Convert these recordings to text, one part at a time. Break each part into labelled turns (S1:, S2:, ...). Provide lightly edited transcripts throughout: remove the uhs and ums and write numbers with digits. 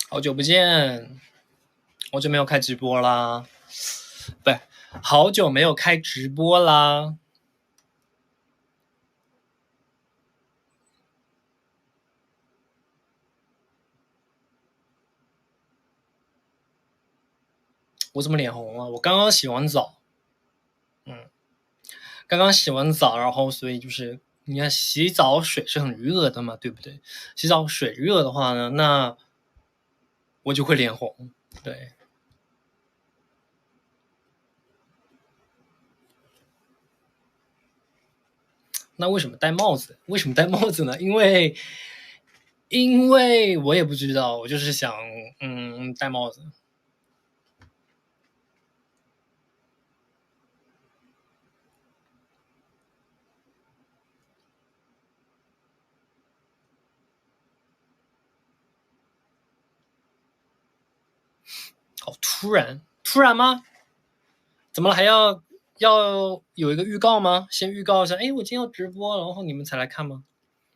S1: 好久不见，好久没有开直播啦，不是，好久没有开直播啦。我怎么脸红了？我刚刚洗完澡，刚刚洗完澡，然后所以就是你看洗澡水是很热的嘛，对不对？洗澡水热的话呢，那我就会脸红，对。那为什么戴帽子？为什么戴帽子呢？因为我也不知道，我就是想戴帽子。好突然，突然吗？怎么了？还要有一个预告吗？先预告一下，哎，我今天要直播，然后你们才来看吗？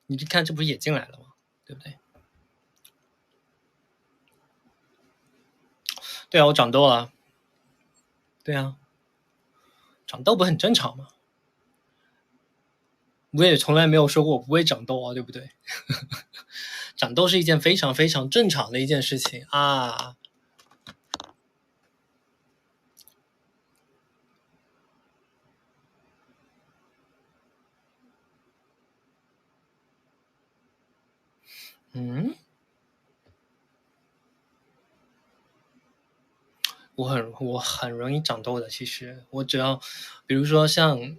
S1: 你就看，这不是也进来了吗？对不对？对啊，我长痘了。对啊，长痘不很正常吗？我也从来没有说过我不会长痘啊，对不对？长痘是一件非常非常正常的一件事情啊。嗯，我很容易长痘的，其实我只要，比如说像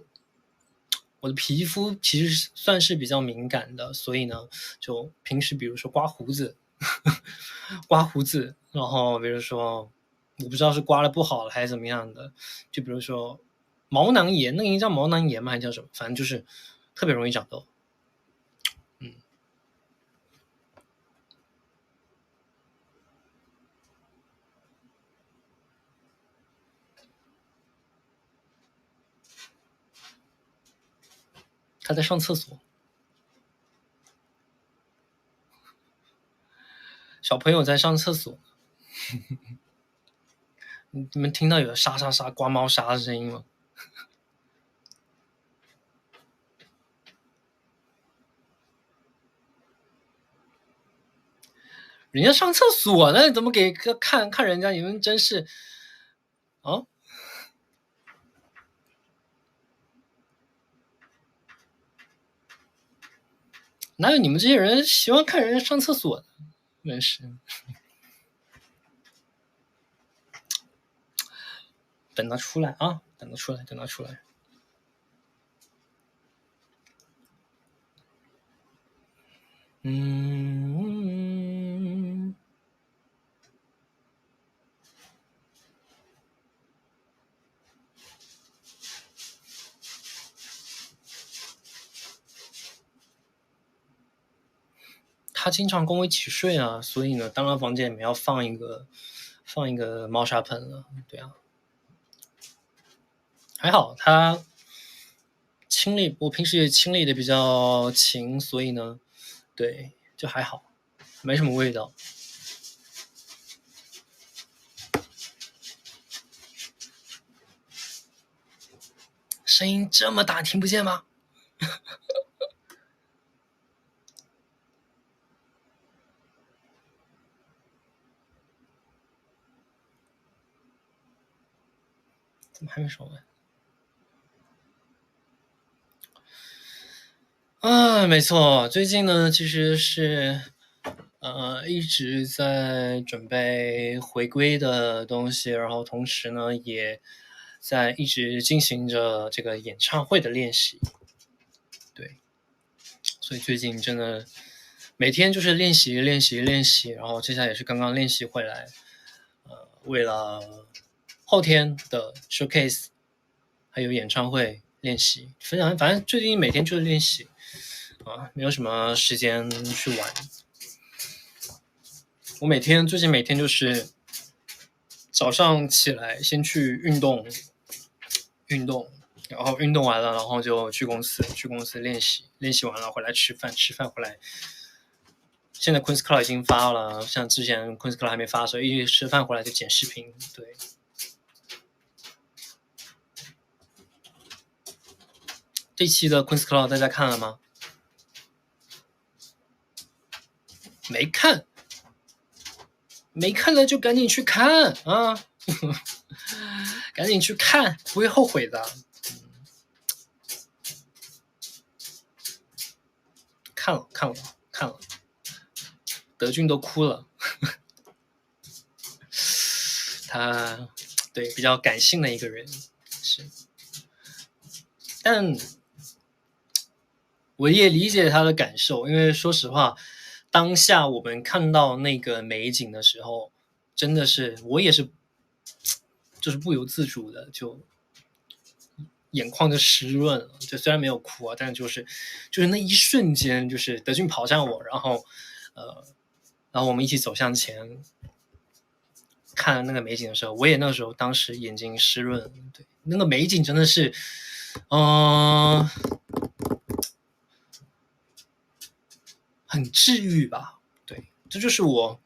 S1: 我的皮肤其实算是比较敏感的，所以呢，就平时比如说刮胡子，刮胡子，然后比如说我不知道是刮的不好了还是怎么样的，就比如说毛囊炎，那个应该叫毛囊炎吗？还叫什么？反正就是特别容易长痘。嗯，他在上厕所，小朋友在上厕所，你们听到有沙沙沙刮猫砂的声音吗？人家上厕所呢，怎么给看看人家？你们真是啊！哪有你们这些人喜欢看人家上厕所的？真是，等他出来啊！等他出来，等他出来。嗯，他经常跟我一起睡啊，所以呢，当然房间里面要放一个猫砂盆了。对啊，还好他清理，我平时也清理的比较勤，所以呢，对，就还好，没什么味道。声音这么大，听不见吗？怎么还没说完？啊，没错，最近呢，其实是一直在准备回归的东西，然后同时呢，也在一直进行着这个演唱会的练习。对，所以最近真的每天就是练习练习练习，然后接下来也是刚刚练习回来，为了后天的 showcase 还有演唱会练习，反正最近每天就是练习啊，没有什么时间去玩。我最近每天就是早上起来先去运动，运动，然后运动完了，然后就去公司练习，练习完了回来吃饭，吃饭回来现在 Queen's Club 已经发了，像之前 Queen's Club 还没发的时候，一吃饭回来就剪视频。对，这期的 Queen's Club 大家看了吗？没看，没看的就赶紧去看啊！赶紧去看，不会后悔的。看了，德军都哭了。他对比较感性的一个人是，但我也理解他的感受，因为说实话，当下我们看到那个美景的时候，真的是我也是，就是不由自主的就眼眶就湿润了。就虽然没有哭啊，但是就是那一瞬间，就是德军跑向我，然后我们一起走向前，看那个美景的时候，我也那个时候当时眼睛湿润。对，那个美景真的是，很治愈吧。对，这就是我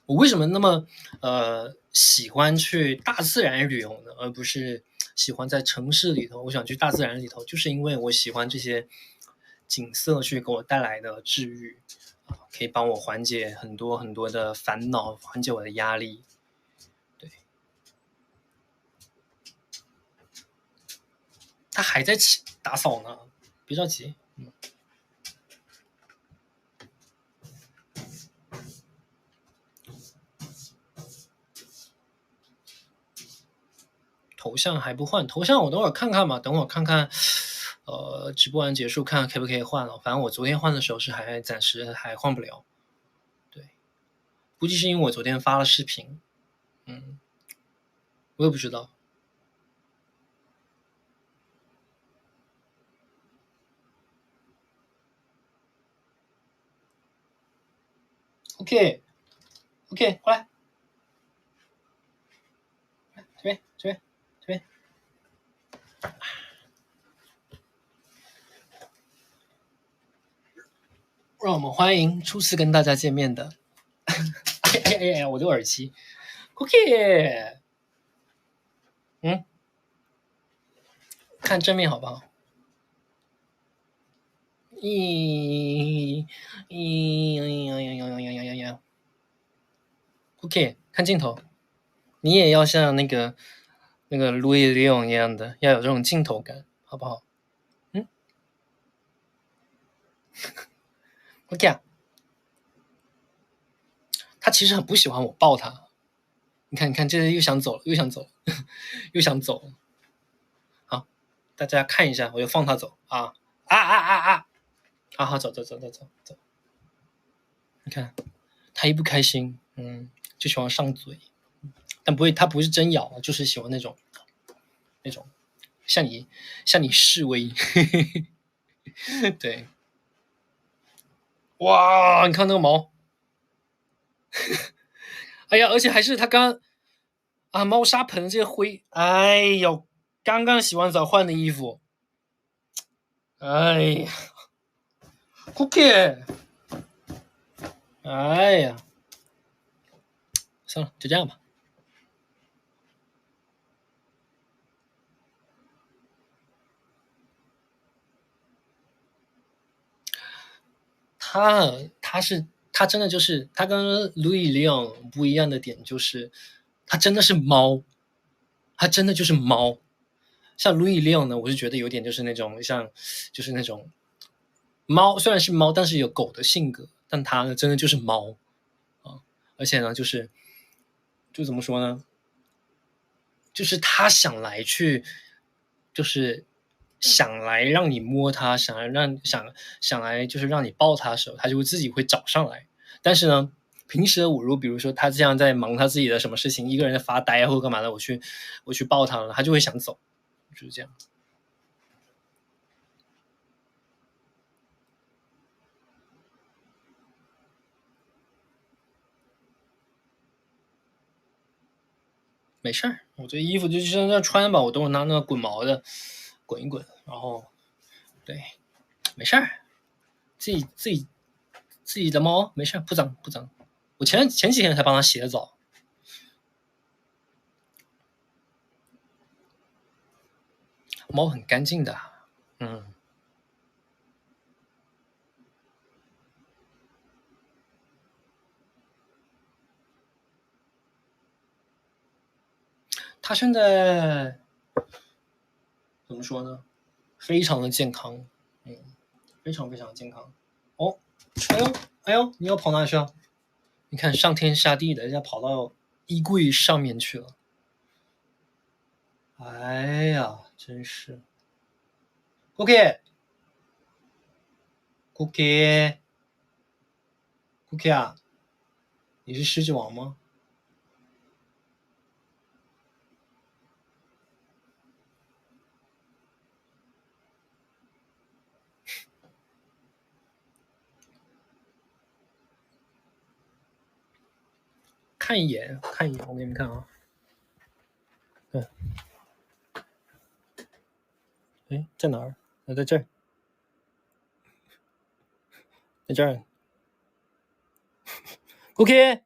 S1: 为什么那么喜欢去大自然旅游呢，而不是喜欢在城市里头。我想去大自然里头，就是因为我喜欢这些景色去给我带来的治愈，可以帮我缓解很多很多的烦恼，缓解我的压力。对，他还在打扫呢，别着急。头像还不换，头像我等会儿看看吧，等会儿看看，直播完结束看看可不可以换了。反正我昨天换的时候是暂时还换不了，对，估计是因为我昨天发了视频，我也不知道。OK， 过来，这边，让我们欢迎初次跟大家见面的，哎，我的耳机 ，OK， 看正面好不好？OK， 看镜头，你也要像那个路易利昂一样的，要有这种镜头感，好不好？OK 啊，他其实很不喜欢我抱他，你看，这又想走了，又想走了。好，大家看一下，我就放他走啊！好，走。你看他一不开心，就喜欢上嘴，但不会，他不是真咬，就是喜欢那种向你示威。对，哇，你看那个毛，哎呀，而且还是他刚猫砂盆这个灰，哎呦，刚刚洗完澡换的衣服，哎呀，Cookie，哎呀，算了，就这样吧。他真的就是他跟路易利昂不一样的点就是他真的是猫，他真的就是猫。像路易利昂呢，我是觉得有点就是那种就是那种猫，虽然是猫，但是有狗的性格，但他呢真的就是猫啊，而且呢就怎么说呢，就是他想来去就是想来让你摸它，想来就是让你抱它的时候，它就会自己会找上来。但是呢，平时的我比如说他这样在忙他自己的什么事情，一个人在发呆或者干嘛的，我去抱他了，他就会想走，就是这样。没事儿，我这衣服就在那穿吧，我等会拿那个滚毛的滚一滚，然后对，没事儿，自己自己的猫没事，不脏不脏。我前几天才帮它洗了澡。猫很干净的，它现在怎么说呢？非常的健康，非常非常的健康。哦，哎呦，你要跑哪去啊？你看上天下地的，人家跑到衣柜上面去了。哎呀，真是。Cookie 啊，你是狮子王吗？看一眼，我给你们看啊。哎，在哪儿？在这儿，在这儿。Cookie，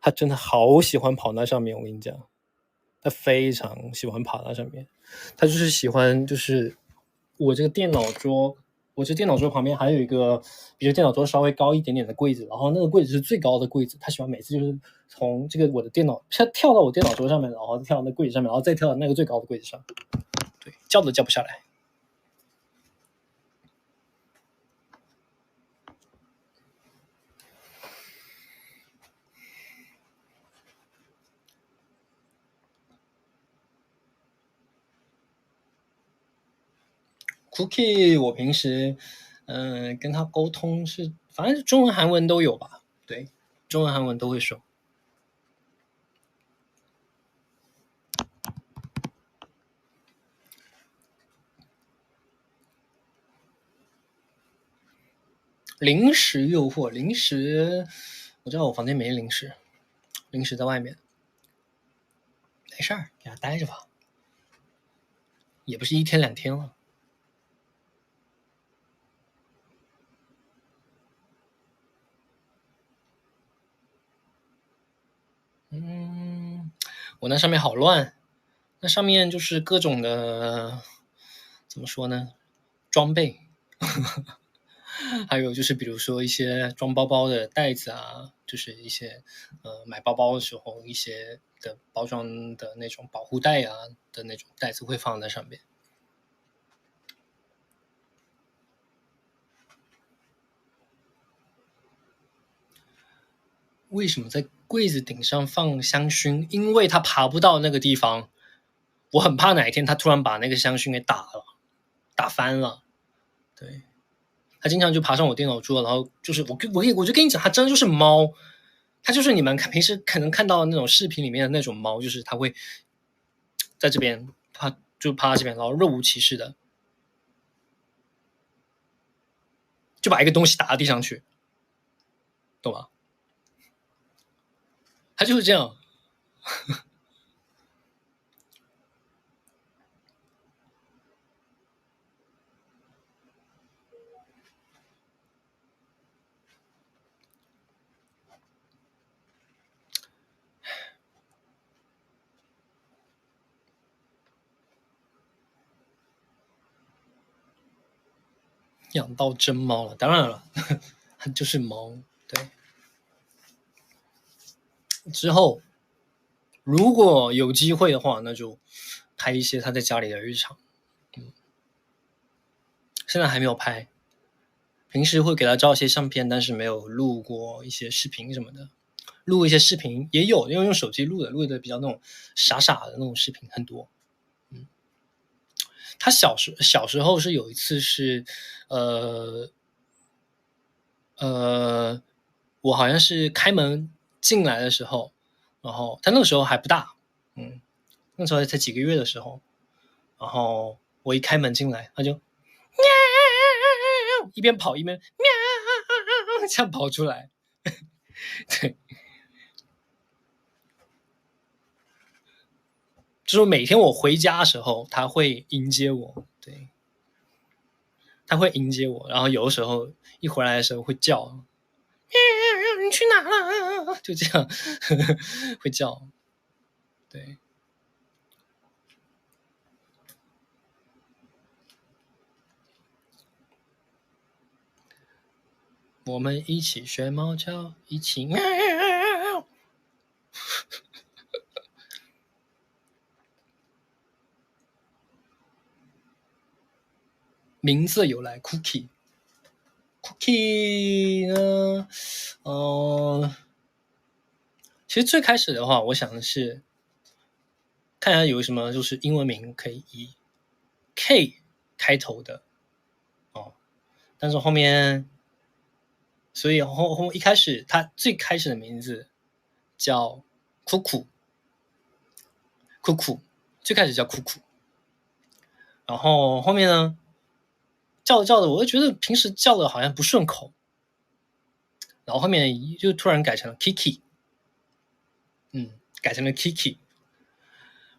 S1: 他真的好喜欢跑那上面，我跟你讲，他非常喜欢跑那上面。他就是喜欢，就是我这个电脑桌，我这电脑桌旁边还有一个比这电脑桌稍微高一点点的柜子，然后那个柜子是最高的柜子，他喜欢每次就是从这个我的电脑跳到我电脑桌上面，然后跳到那柜子上面，然后再跳到那个最高的柜子上，对，叫都叫不下来。Cookie，我平时跟他沟通是，反正中文韩文都有吧，对，中文韩文都会说。零食诱惑，零食，我知道我房间没零食，零食在外面，没事儿，给他待着吧，也不是1天2天了。我那上面好乱，那上面就是各种的，怎么说呢，装备。还有就是比如说一些装包包的袋子啊，就是一些买包包的时候一些的包装的那种保护袋啊的那种袋子会放在上面。为什么在柜子顶上放香薰？因为它爬不到那个地方，我很怕哪一天它突然把那个香薰给打翻了。对，它经常就爬上我电脑桌，然后就是我就跟你讲，它真的就是猫，它就是你们平时可能看到那种视频里面的那种猫，就是它会在这边趴在这边，然后若无其事的就把一个东西打到地上去，懂吗？它就是这样。养到真猫了，当然了，它就是猫。对，之后如果有机会的话，那就拍一些他在家里的日常。现在还没有拍，平时会给他照一些相片，但是没有录过一些视频什么的。录一些视频也有，因为用手机录的比较那种傻傻的那种视频很多。他小时候是有一次是，呃我好像是开门进来的时候，然后他那个时候还不大，那时候才几个月的时候，然后我一开门进来，他就喵，一边跑一边喵，这样跑出来。对，就是每天我回家的时候，他会迎接我。对，他会迎接我，然后有的时候一回来的时候会叫，你去哪了？就这样会叫，对。我们一起学猫叫，一起喵。名字由来 ，Cookie。Cookie 呢，其实最开始的话，我想的是看一下有什么就是英文名可以以 K 开头的哦，但是后面，所以后一开始它最开始的名字叫酷酷，酷酷，最开始叫酷酷，然后后面呢叫着叫着，我就觉得平时叫的好像不顺口，然后后面就突然改成了 Kiki，改成了 Kiki，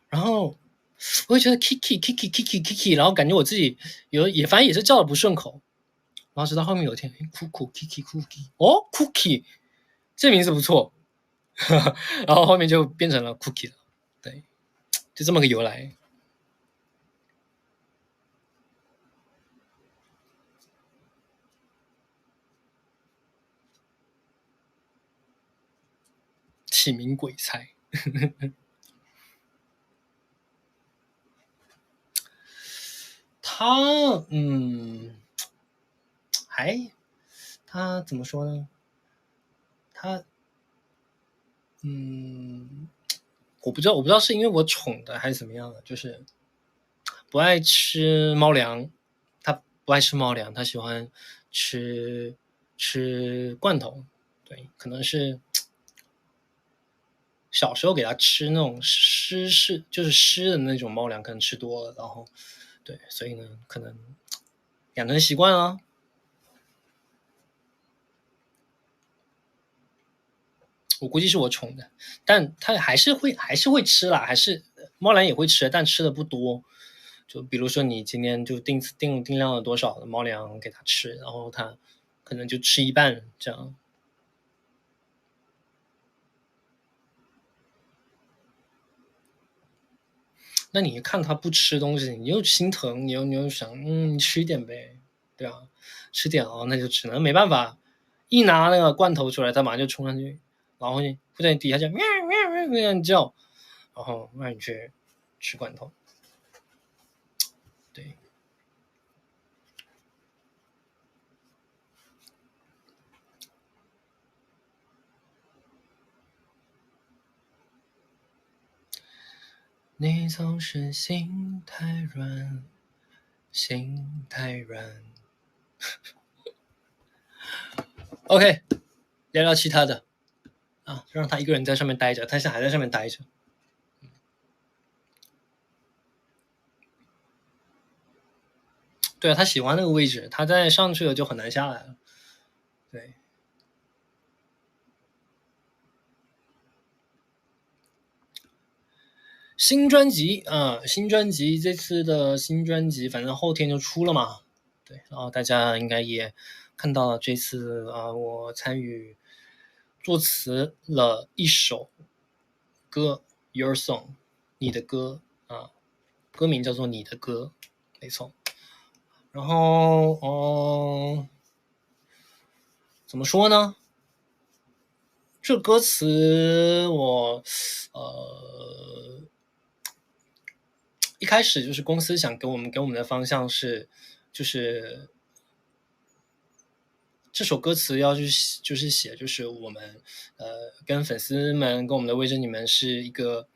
S1: 然后我就觉得 Kiki，然后感觉我自己反正也是叫的不顺口，然后直到后面有一天，酷酷 Kiki，哦 Cookie，这名字不错，然后后面就变成了 Cookie 了，对，就这么个由来。起名鬼才。他他怎么说呢？他我不知道是因为我宠的还是怎么样的，就是不爱吃猫粮，他不爱吃猫粮，他喜欢吃罐头，对，可能是小时候给他吃那种就是湿的那种猫粮，可能吃多了，然后对，所以呢，可能养成习惯了。我估计是我宠的，但他还是会吃啦，还是猫粮也会吃，但吃的不多。就比如说你今天就定量了多少的猫粮给他吃，然后他可能就吃一半这样。那你看他不吃东西，你又心疼，你又想，你吃一点呗，对啊，吃点哦，那就只能没办法，一拿那个罐头出来，他马上就冲上去，然后会在你底下叫喵喵喵那样叫，然后让你去吃罐头，对。你总是心太软，心太软。OK，聊聊其他的啊，让他一个人在上面待着，他现在还在上面待着。对啊，他喜欢那个位置，他再上去了就很难下来了。对，新专辑啊，这次的新专辑，反正后天就出了嘛。对，然后大家应该也看到了，这次我参与作词了一首歌，Your Song，你的歌啊，歌名叫做你的歌，没错。然后，怎么说呢？这歌词我，一开始就是公司想给我们的方向是，就是这首歌词要去就是写，就是我们跟粉丝们跟我们的微珍你们是一个，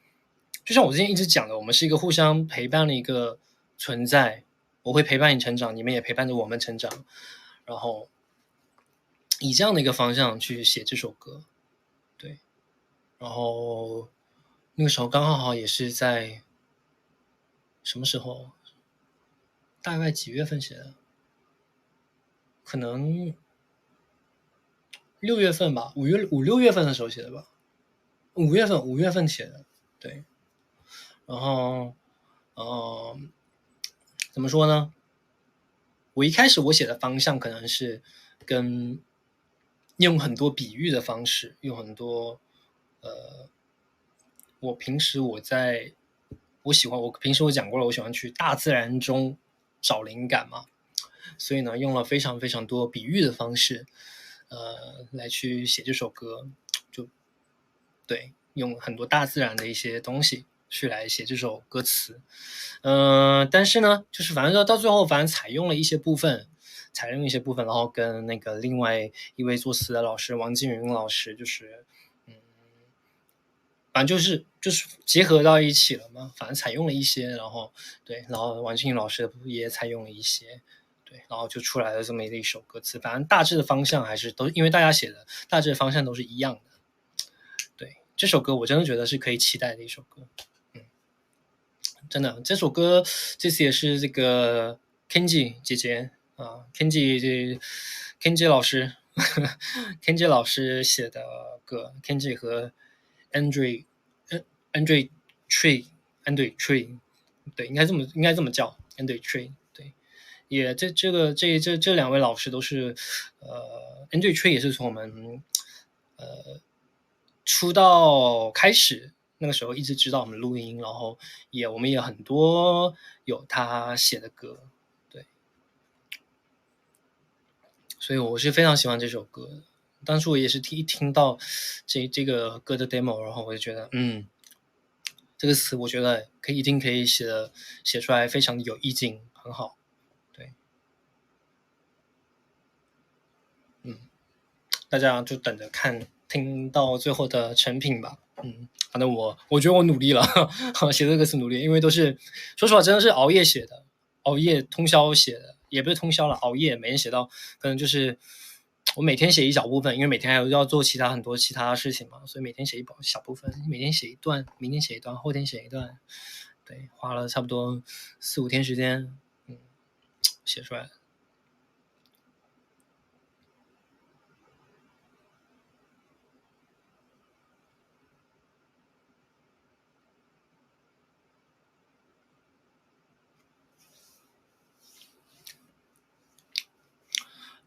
S1: 就像我之前一直讲的，我们是一个互相陪伴的一个存在。我会陪伴你成长，你们也陪伴着我们成长，然后以这样的一个方向去写这首歌，对。然后那个时候刚好也是在什么时候？大概几月份写的？可能6月份吧，5、6月份的时候写的吧。五月份写的，对。然后，怎么说呢？我一开始我写的方向可能是跟用很多比喻的方式，用很多我平时我在我喜欢我平时我讲过了，我喜欢去大自然中找灵感嘛，所以呢，用了非常非常多比喻的方式，来去写这首歌，就对，用很多大自然的一些东西去来写这首歌词。但是呢，就是反正到最后，反正采用一些部分，然后跟那个另外一位作词的老师王金云老师，就是嗯，反正就是结合到一起了嘛。反正采用了一些，然后对，然后王金云老师也采用了一些。对，然后就出来了这么一首歌词，反正大致的方向还是都，因为大家写的大致的方向都是一样的。对，这首歌我真的觉得是可以期待的一首歌。真的，这首歌这次也是这个 Kenji 姐姐啊，Kenji 老师，Kenji 老师写的歌，Kenji 和 Andre Andre Tree，对，应该这么叫 Andre Tree，对，也这两位老师都是Andre Tree 也是从我们出道开始，那个时候一直知道我们录音，然后我们也很多有他写的歌，对，所以我是非常喜欢这首歌的。当初我也是听到这个歌的 demo， 然后我就觉得，这个词我觉得一定可以写出来，非常的有意境，很好，对，大家就等着听到最后的成品吧。反正我觉得我努力了，写这个词努力，因为都是说实话，真的是熬夜写的，熬夜通宵写的，也不是通宵了，熬夜每天写到可能就是我每天写一小部分，因为每天还要做很多其他的事情嘛，所以每天写一小部分，每天写一段，明天写一段，后天写一段，对，花了差不多4-5天时间，写出来了。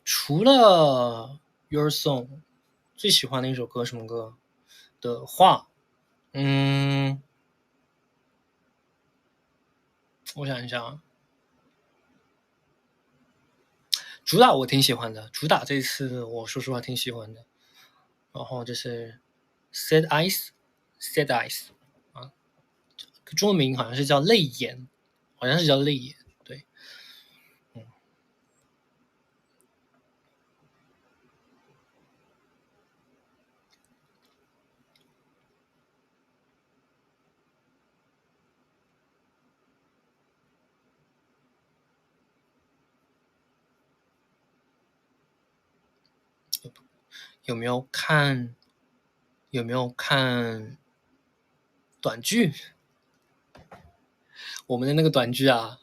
S1: 除了 Your Song，最喜欢的一首歌什么歌的话，我想一想，主打我挺喜欢的，主打这次我说实话挺喜欢的。然后就是 Sad Eyes，Sad Eyes 啊，中文名好像是叫泪眼，好像是叫泪眼，对，有没有看短剧？我们的那个短剧啊，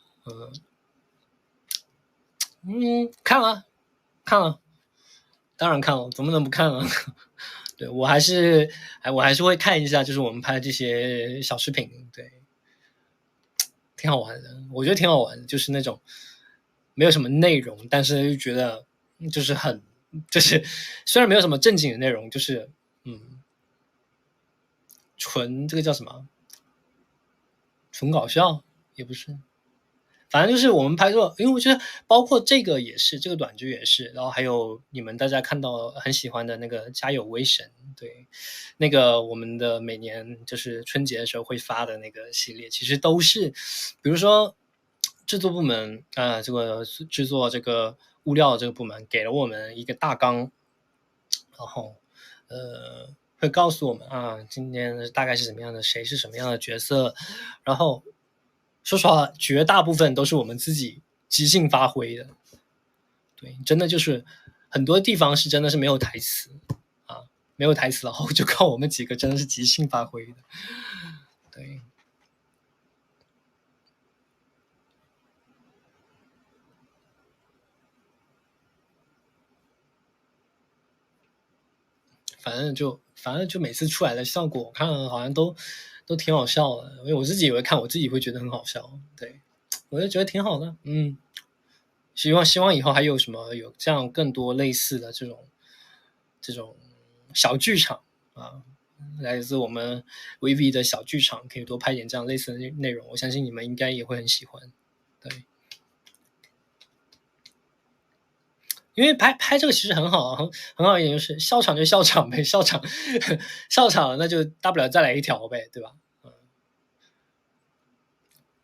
S1: 看了，看了，当然看了，怎么能不看了？对，我还是会看一下，就是我们拍的这些小视频，对，挺好玩的，我觉得挺好玩的，就是那种没有什么内容，但是就觉得就是虽然没有什么正经的内容，就是纯这个叫什么？纯搞笑也不是，反正就是我们拍摄，因为我觉得包括这个也是，这个短剧也是，然后还有你们大家看到很喜欢的那个《家有威神》，对，那个我们的每年就是春节的时候会发的那个系列，其实都是，比如说制作部门这个制作这个物料这个部门给了我们一个大纲，然后会告诉我们今天大概是怎么样的，谁是什么样的角色，然后说实话，绝大部分都是我们自己即兴发挥的。对，真的就是很多地方是真的是没有台词啊，没有台词，然后就靠我们几个真的是即兴发挥的。对，反正就每次出来的效果，我看了好像都挺好笑的，因为我自己也会看，我自己会觉得很好笑。对，我就觉得挺好的。希望以后还有什么有这样更多类似的这种小剧场啊，来自我们 VV 的小剧场，可以多拍点这样类似的内容，我相信你们应该也会很喜欢。对，因为拍这个其实很好啊，很好一点就是笑场就笑场呗，笑场笑场那就大不了再来一条呗，对吧？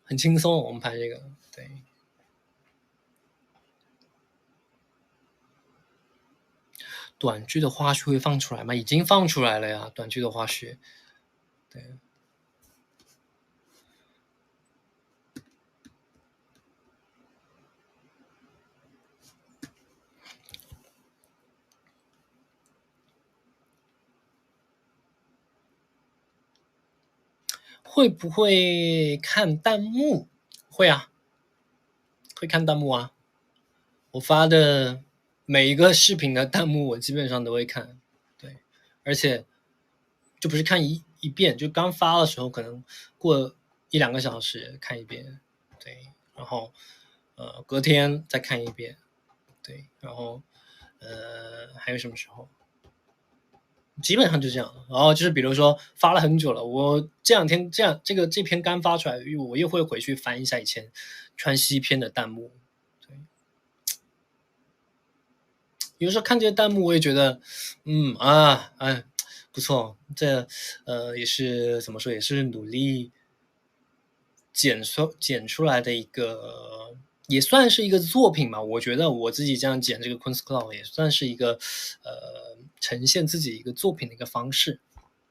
S1: 很轻松，我们拍这个，对。短剧的花絮会放出来吗？已经放出来了呀，短剧的花絮。对，会不会看弹幕？会啊，会看弹幕啊。我发的每一个视频的弹幕，我基本上都会看。对，而且就不是看一遍，就刚发的时候，可能过1-2个小时看一遍，对，然后隔天再看一遍，对，然后还有什么时候？基本上就这样，然后就是比如说发了很久了，我这两天这篇刚发出来，我又会回去翻一下以前川西篇的弹幕，对，有时候看这些弹幕，我也觉得，不错，这也是怎么说，也是努力剪出来的一个，也算是一个作品吧。我觉得我自己这样剪这个 Kunstcloud 也算是一个呈现自己一个作品的一个方式。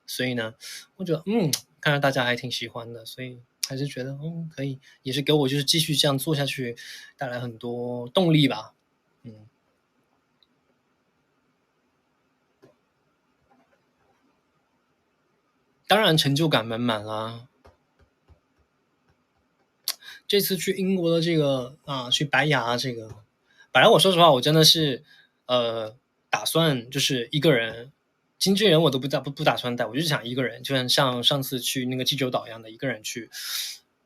S1: 所以呢，我觉得看来大家还挺喜欢的，所以还是觉得可以，也是给我就是继续这样做下去带来很多动力吧。当然成就感满满啦。这次去英国的这个去白牙这个，本来我说实话，我真的是打算就是一个人，经纪人我都不打算带，我就想一个人，就像上次去那个济州岛一样的，一个人去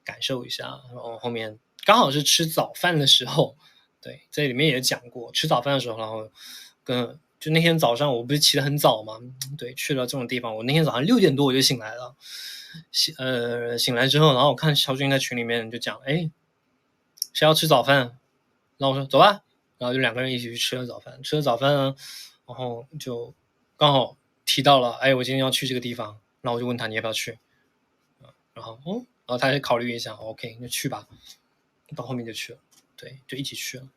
S1: 感受一下。然后后面刚好是吃早饭的时候，对，这里面也讲过，吃早饭的时候，然后就那天早上我不是起得很早嘛，对，去了这种地方，我那天早上6点多我就醒来了。醒来之后，然后我看肖军在群里面就讲，哎，谁要吃早饭？然后我说走吧，然后就2个人一起去吃了早饭。吃了早饭呢，然后就刚好提到了，哎，我今天要去这个地方，然后我就问他你要不要去，然后他就考虑一下，OK，那去吧。到后面就去了，对，就一起去了。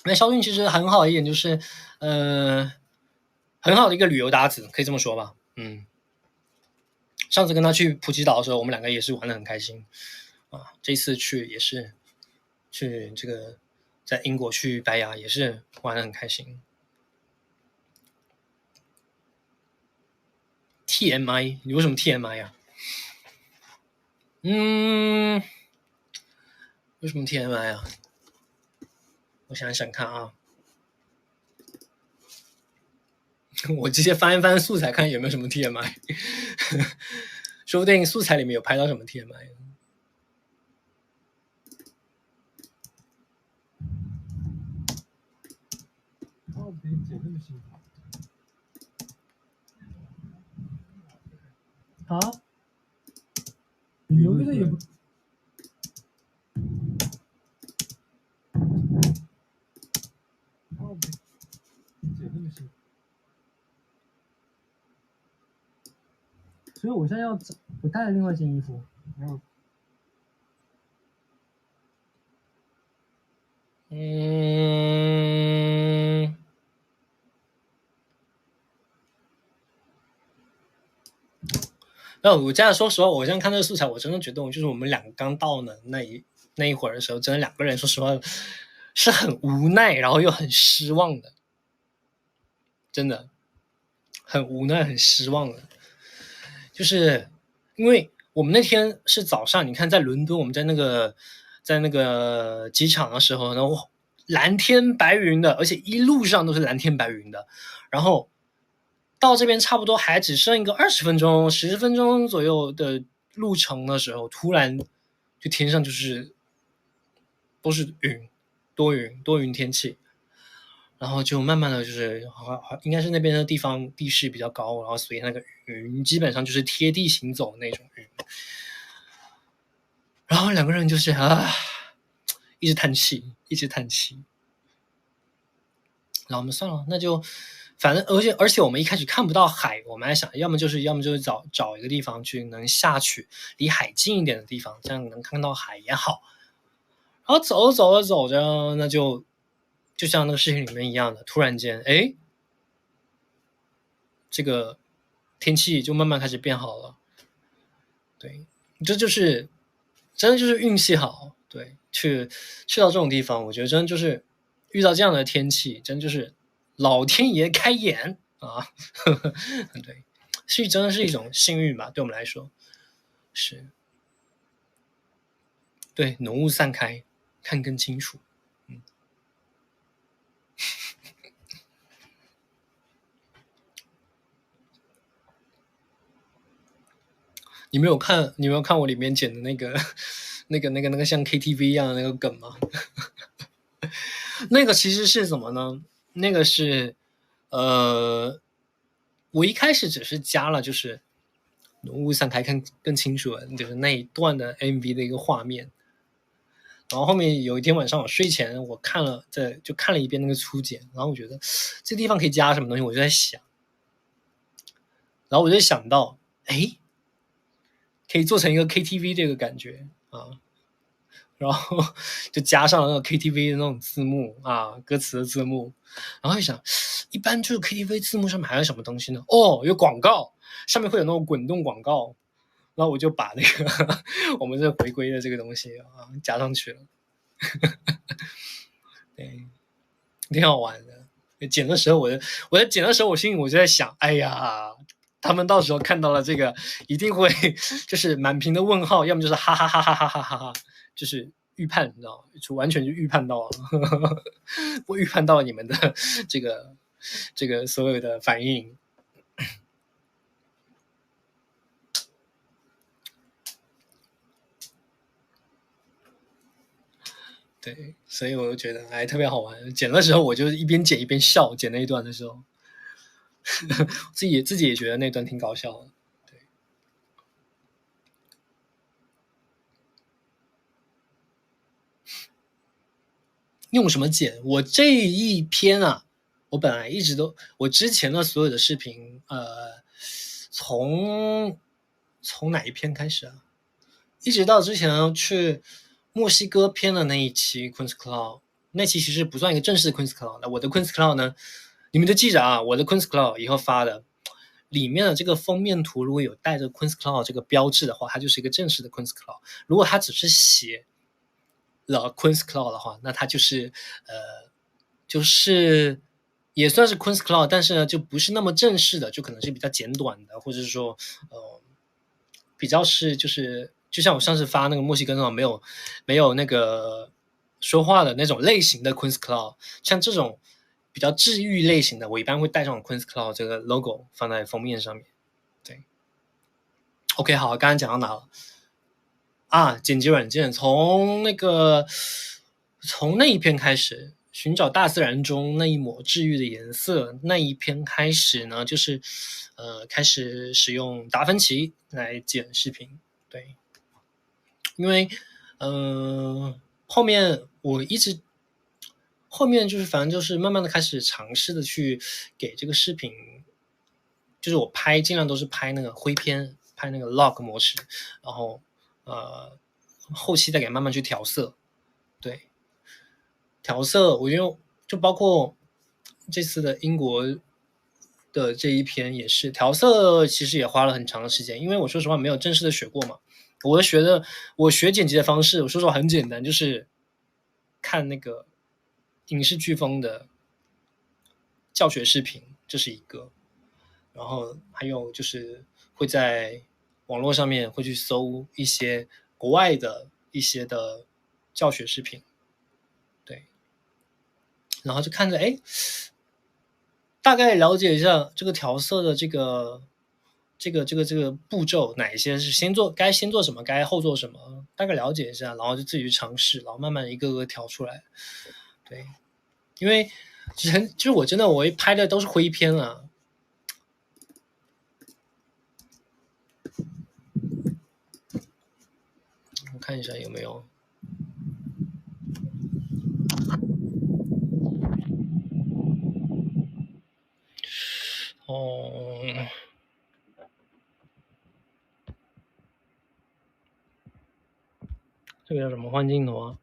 S1: 那肖军其实很好的一点就是，很好的一个旅游搭子，可以这么说吧，上次跟他去普吉岛的时候，我们2个也是玩得很开心啊。这次去也是去这个在英国去白牙也是玩得很开心。TMI，你为什么 TMI 啊？为什么 TMI 啊？我想想看啊，我直接翻一翻素材看有没有什么 TMI，说不定素材里面有拍到什么 TMI。啊？有的也不。所以我现在我带了另外一件衣服，然后那我这样说实话，我这样看这个素材，我真的觉得就是我们2个刚到的那一会儿的时候，真的2个人说实话是很无奈，然后又很失望的，真的很无奈很失望的，就是因为我们那天是早上，你看在伦敦，我们在那个机场的时候，然后蓝天白云的，而且一路上都是蓝天白云的，然后到这边差不多还只剩一个20分钟、10分钟左右的路程的时候，突然就天上就是都是云，多云天气。然后就慢慢的就是应该是那边的地势比较高，然后所以那个云基本上就是贴地行走那种云。然后两个人就是一直叹气，一直叹气。然后我们算了，那就反正而且我们一开始看不到海，我们还想要么就是找一个地方去能下去，离海近一点的地方，这样能看到海也好。然后走着，那就像那个视频里面一样的，突然间，哎，这个天气就慢慢开始变好了。对，这就是真的就是运气好。对，去到这种地方，我觉得真的就是遇到这样的天气，真就是老天爷开眼啊！对，真的是一种幸运吧，对我们来说是。对，浓雾散开，看更清楚。你没有看我里面剪的那个像 KTV 一样的那个梗吗？那个其实是什么呢？那个是我一开始只是加了就是浓雾散开看更清楚的，就是那一段的 MV 的一个画面。然后后面有一天晚上我睡前我看了一遍那个初剪，然后我觉得这地方可以加什么东西，我就在想，然后我就想到，哎，可以做成一个 KTV 这个感觉啊。然后就加上了那个 KTV 的那种字幕啊，歌词的字幕。然后就想，一般就是 KTV 字幕上面还有什么东西呢？哦，有广告，上面会有那种滚动广告。然后我就把那个我们这回归的这个东西啊加上去了。对，挺好玩的。剪的时候我在剪的时候，我心里我就在想，哎呀，他们到时候看到了这个，一定会就是满屏的问号，要么就是哈哈哈哈哈哈哈哈，就是预判，你知道吗？就完全就预判到了，我预判到你们的这个所有的反应。对，所以我就觉得特别好玩。剪的时候我就一边剪一边笑，剪那一段的时候，自己也觉得那段挺搞笑的。对，用什么剪？我这一篇啊，我本来一直都，我之前的所有的视频，从哪一篇开始啊？一直到之前去墨西哥篇的那一期 Queen's Cloud， 那期其实不算一个正式的 Queen's Cloud。我的 Queen's Cloud 呢，你们就记着啊，我的 Queen's Cloud 以后发的里面的这个封面图，如果有带着 Queen's Cloud 这个标志的话，它就是一个正式的 Queen's Cloud。如果它只是写了 Queen's Cloud 的话，那它就是就是也算是 Queen's Cloud， 但是呢就不是那么正式的，就可能是比较简短的，或者是说比较是就像我上次发那个墨西哥那种没有那个说话的那种类型的 Queen's Cloud， 像这种比较治愈类型的，我一般会带上 Queen's Cloud 这个 logo 放在封面上面。对 ，OK， 好，刚刚讲到哪了？啊，剪辑软件从那一篇开始，寻找大自然中那一抹治愈的颜色那一篇开始呢，就是开始使用达芬奇来剪视频。对，因为后面就是反正就是慢慢的开始尝试的去给这个视频，就是我尽量都是拍那个灰片，拍那个 log 模式，然后后期再给慢慢去调色。对，调色我觉得就包括这次的英国的这一篇也是调色，其实也花了很长的时间，因为我说实话没有正式的学过嘛。我学剪辑的方式，我说实话很简单，就是看那个影视飓风的教学视频，这是一个。然后还有就是会在网络上面会去搜一些国外的一些的教学视频。对，然后就看着大概了解一下这个调色的这个步骤，哪一些是该先做什么，该后做什么，大概了解一下，然后就自己去尝试，然后慢慢一个个调出来。对，因为其实我拍的都是灰片啊。我看一下有没有。哦，这个叫什么换镜头啊？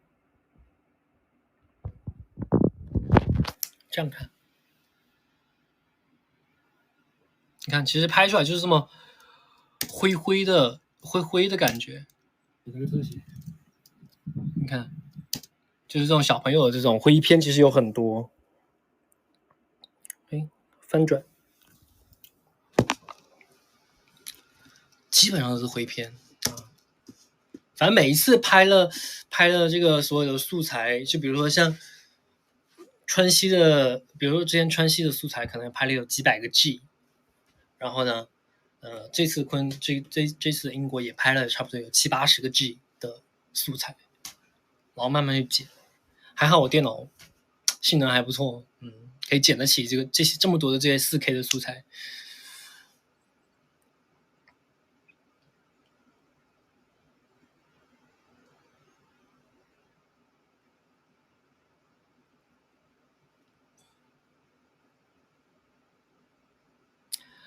S1: 这样看，你看，其实拍出来就是这么灰灰的感觉。你看，就是这种小朋友的这种灰片，其实有很多。哎，翻转，基本上都是灰片啊。反正每一次拍了这个所有的素材，就比如说像川西的，比如说之前川西的素材，可能拍了有几百个 G， 然后呢，这次这次英国也拍了差不多有70-80个 G 的素材，然后慢慢去剪。还好我电脑性能还不错，可以剪得起这么多的这些4K 的素材。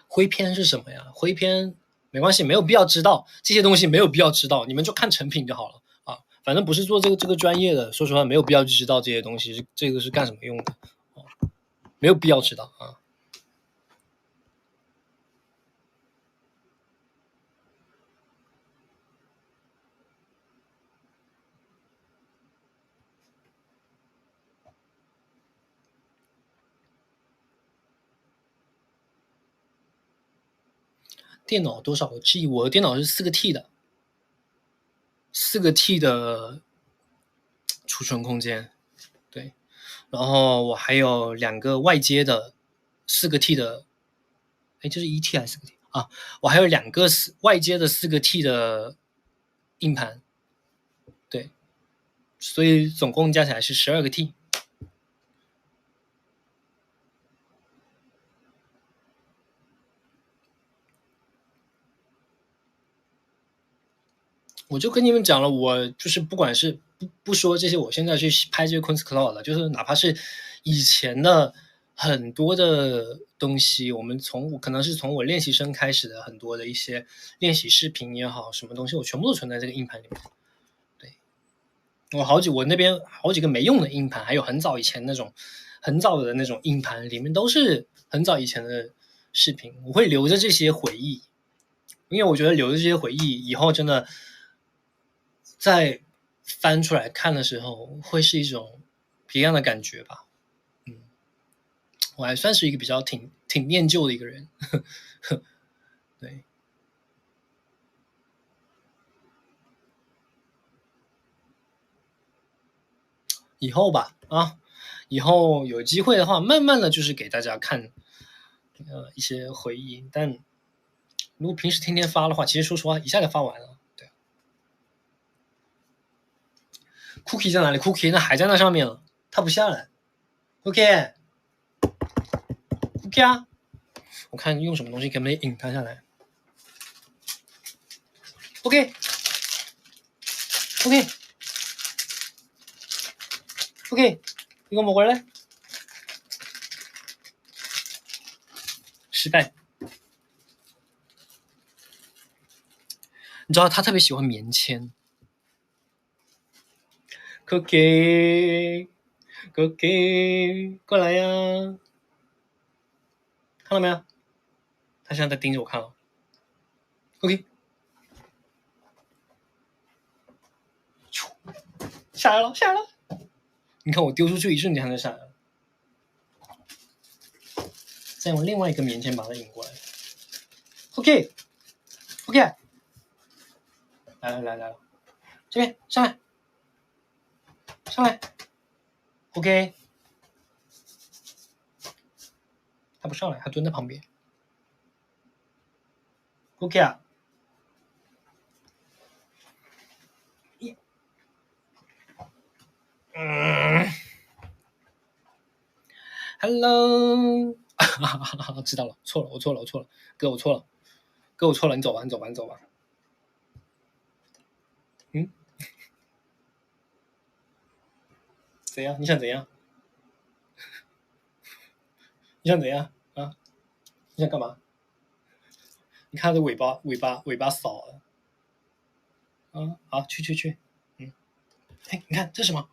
S1: 灰片是什么呀？灰片没关系，没有必要知道这些东西，没有必要知道，你们就看成品就好了啊。反正不是做这个专业的，说实话没有必要去知道这些东西，这个是干什么用的，没有必要知道啊。电脑多少个 G？ 我的电脑是4个 T 的，4个 T 的储存空间，对。然后我还有2个外接的4个 T 的，哎，这是1T 还是4个 T 啊？我还有2个外接的4个 T 的硬盘，对，所以总共加起来是12个 T。我就跟你们讲了，我就是不管是不说这些，我现在去拍这些 Kunstcloud 了，就是哪怕是以前的很多的东西，可能是从我练习生开始的很多的一些练习视频也好，什么东西我全部都存在这个硬盘里面。对，我那边好几个没用的硬盘，还有很早以前那种很早的那种硬盘，里面都是很早以前的视频，我会留着这些回忆，因为我觉得留着这些回忆以后真的。再翻出来看的时候，会是一种别样的感觉吧。我还算是一个比较挺念旧的一个人。对，以后吧，以后有机会的话，慢慢的就是给大家看，一些回忆。但如果平时天天发的话，其实说实话，一下就发完了。对，Cookie 在哪里？Cookie 那还在那上面了，它不下来。OK，Cookie 啊，我看用什么东西可不可以引它下来。OK，OK，OK，이거먹을래？失败。你知道他特别喜欢棉签。Cookie，Cookie，过来呀！看到没有？他现在在盯着我看了。Cookie，下来了，下来了！你看我丢出去一瞬间，他就下来了。再用另外一个棉签把它引过来。Cookie，Cookie，来了，这边上来。上来 ，OK，他不上来，他蹲在旁边。OK 啊， Hello，知道了，错了，我错了，哥，我错了，你走吧。怎样？你想怎样？啊？你想干嘛？你看这尾巴扫了。好，去。哎，你看这是什么？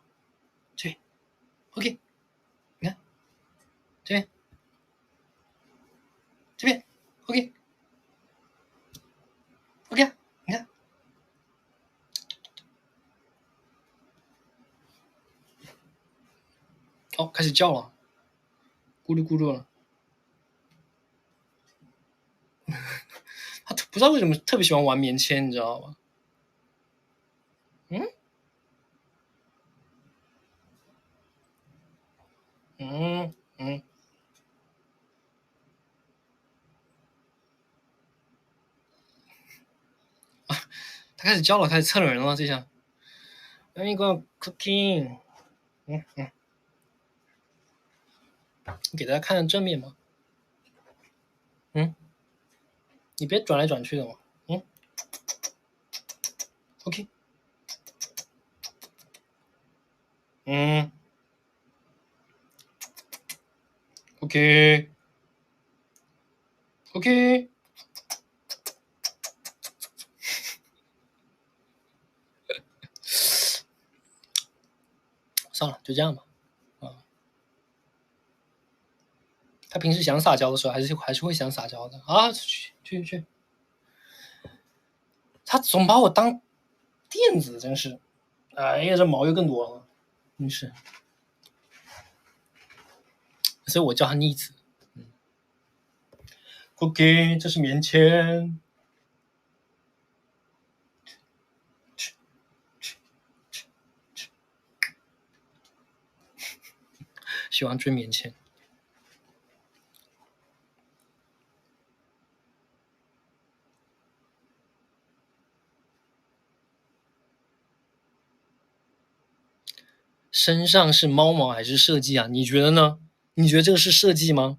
S1: 这边 OK， 你看这边 OK， OK， 你看，哦，开始叫了，咕噜咕噜了。他不知道为什么特别喜欢玩棉签，你知道吗？嗯，他开始叫了，开始蹭人了，这下。那一个 cooking， 你给大家看看正面嘛。你别转来转去的嘛。OK， OK， OK， 算了，就这样吧。他平时想撒娇的时候，还是会想撒娇的啊！去，他总把我当垫子，真是。哎呀，这毛又更多了，真是。所以我叫他逆子。OK， 这是棉签。喜欢追棉签。身上是猫毛还是设计啊？你觉得呢？你觉得这个是设计吗？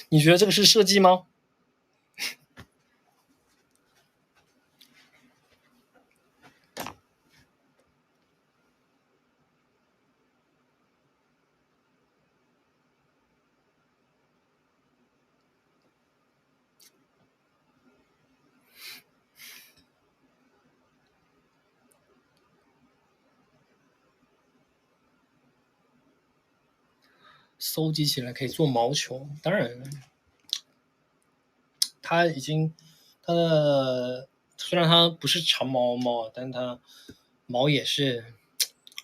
S1: 你觉得这个是设计吗？收集起来可以做毛球，当然了，它已经它的虽然它不是长毛猫，但它毛也是，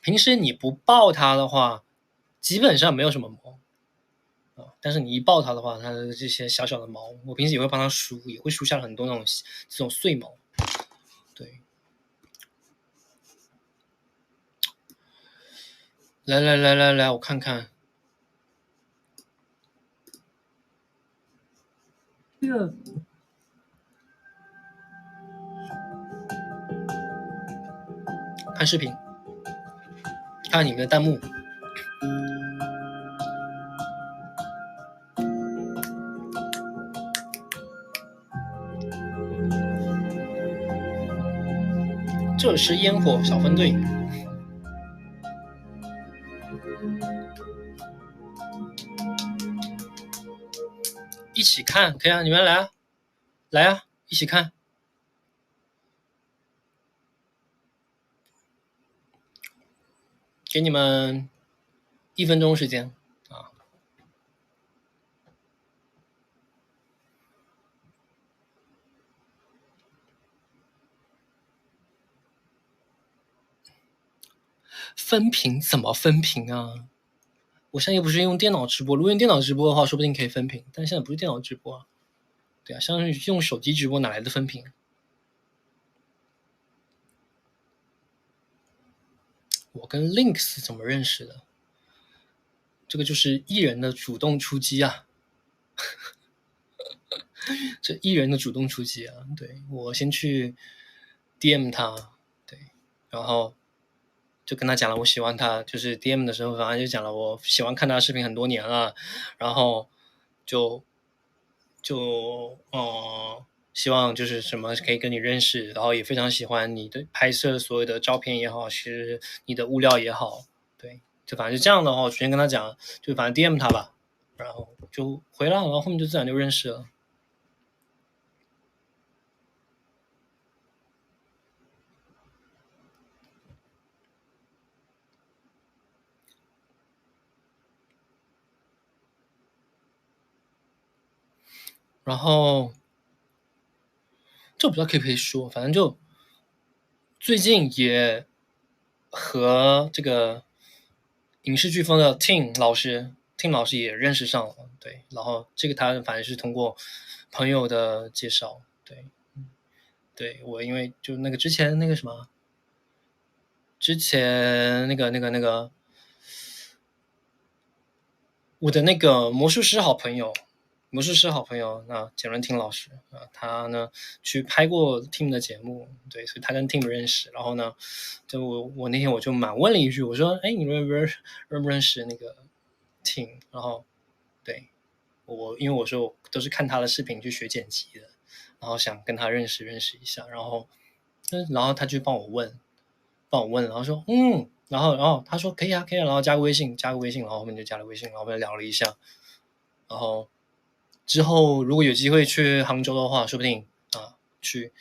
S1: 平时你不抱它的话，基本上没有什么毛但是你一抱它的话，它的这些小小的毛，我平时也会帮它梳，也会梳下很多那种这种碎毛。对，来，我看看这个。看视频，看你们的弹幕。这是烟火小分队，一起看可以啊，你们来啊，一起看。给你们1分钟时间啊。分屏怎么分屏啊？我现在又不是用电脑直播，如果用电脑直播的话，说不定可以分屏，但现在不是电脑直播啊。对啊，像是用手机直播哪来的分屏？我跟 Links 怎么认识的？这个就是艺人的主动出击啊！这艺人的主动出击啊！对，我先去 DM 他，对，然后就跟他讲了我喜欢他，就是 DM 的时候，反正就讲了我喜欢看他的视频很多年了，然后就希望就是什么可以跟你认识，然后也非常喜欢你的拍摄所有的照片也好，是你的物料也好，对，就反正就这样的话，我首先跟他讲，就反正 DM 他吧，然后就回了，然后后面就自然就认识了。然后这不知道可不可以说，反正就最近也和这个影视飓风的 Tim 老师也认识上了，对，然后这个他反正是通过朋友的介绍，对，对我因为就那个之前那个什么，之前那个我的那个魔术师好朋友啊，简伦汀老师啊，他呢去拍过 Tim 的节目，对，所以他跟 Tim 认识。然后呢，就我那天我就满问了一句，我说：“哎，你认不认识那个 Tim？” 然后对因为我说我都是看他的视频去学剪辑的，然后想跟他认识一下，然后他就帮我问，然后说然后他说可以啊，可以啊，然后加个微信，然后我们就加了微信，然后我们聊了一下，然后之后如果有机会去杭州的话，说不定去